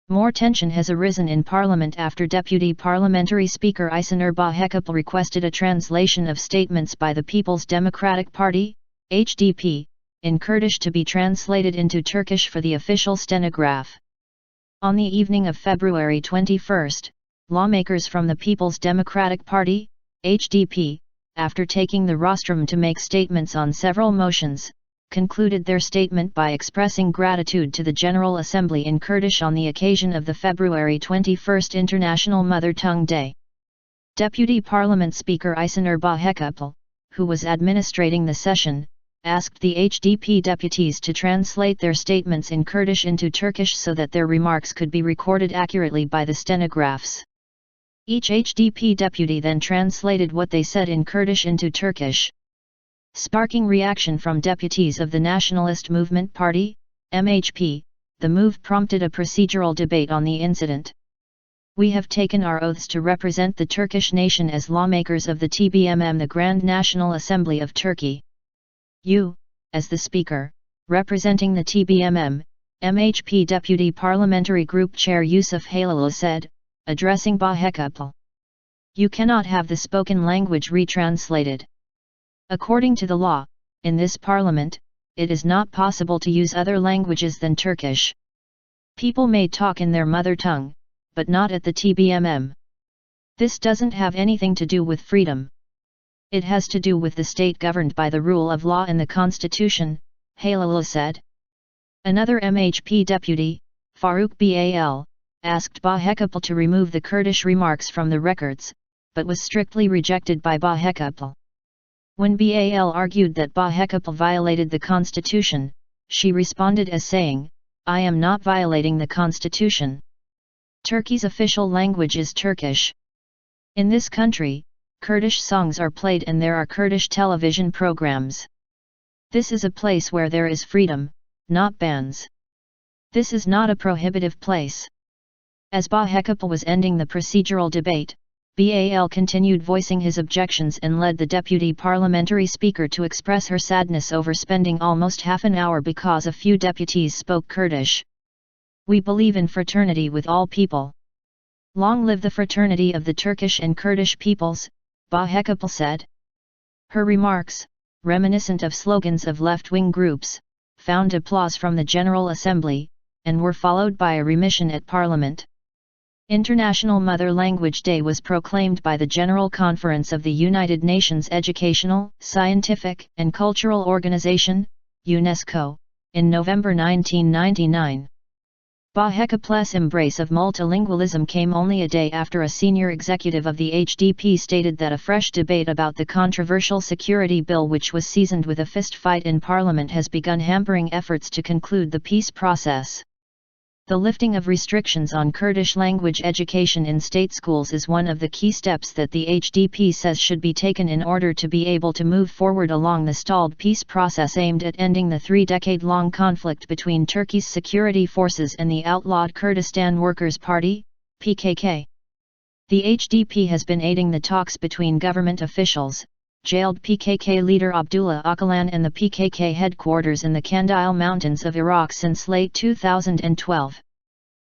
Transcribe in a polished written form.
More tension has arisen in Parliament after Deputy Parliamentary Speaker Ayşenur Bahçekapılı requested a translation of statements by the People's Democratic Party, HDP, in Kurdish to be translated into Turkish for the official stenograph. On the evening of February 21, lawmakers from the People's Democratic Party, HDP, after taking the rostrum to make statements on several motions, concluded their statement by expressing gratitude to the General Assembly in Kurdish on the occasion of the February 21 International Mother Tongue Day. Deputy Parliament Speaker Ayşenur Bahçekapılı, who was administrating the session, asked the HDP deputies to translate their statements in Kurdish into Turkish so that their remarks could be recorded accurately by the stenographs. Each HDP deputy then translated what they said in Kurdish into Turkish. Sparking reaction from deputies of the Nationalist Movement Party, MHP, the move prompted a procedural debate on the incident. We have taken our oaths to represent the Turkish nation as lawmakers of the TBMM, the Grand National Assembly of Turkey. You, as the Speaker, representing the TBMM, MHP Deputy Parliamentary Group Chair Yusuf Halilul said, addressing Bahçekapılı. You cannot have the spoken language retranslated. According to the law, in this parliament, it is not possible to use other languages than Turkish. People may talk in their mother tongue, but not at the TBMM. This doesn't have anything to do with freedom. It has to do with the state governed by the rule of law and the constitution, Halilul said. Another MHP deputy, Faruk Bal, asked Bahçekapılı to remove the Kurdish remarks from the records, but was strictly rejected by Bahçekapılı. When Bal argued that Bahçekapılı violated the constitution, she responded as saying, I am not violating the constitution. Turkey's official language is Turkish. In this country, Kurdish songs are played and there are Kurdish television programs. This is a place where there is freedom, not bans. This is not a prohibitive place. As Bahçekapılı was ending the procedural debate, Bal continued voicing his objections and led the deputy parliamentary speaker to express her sadness over spending almost half an hour because a few deputies spoke Kurdish. We believe in fraternity with all people. Long live the fraternity of the Turkish and Kurdish peoples, Bahçekapılı said. Her remarks, reminiscent of slogans of left-wing groups, found applause from the General Assembly, and were followed by a remission at Parliament. International Mother Language Day was proclaimed by the General Conference of the United Nations Educational, Scientific and Cultural Organization, UNESCO, in November 1999. Bahçekapılı's embrace of multilingualism came only a day after a senior executive of the HDP stated that a fresh debate about the controversial security bill, which was seasoned with a fist fight in Parliament, has begun hampering efforts to conclude the peace process. The lifting of restrictions on Kurdish language education in state schools is one of the key steps that the HDP says should be taken in order to be able to move forward along the stalled peace process aimed at ending the 3-decade-long conflict between Turkey's security forces and the outlawed Kurdistan Workers' Party, PKK. The HDP has been aiding the talks between government officials, jailed PKK leader Abdullah Öcalan and the PKK headquarters in the Kandil Mountains of Iraq since late 2012.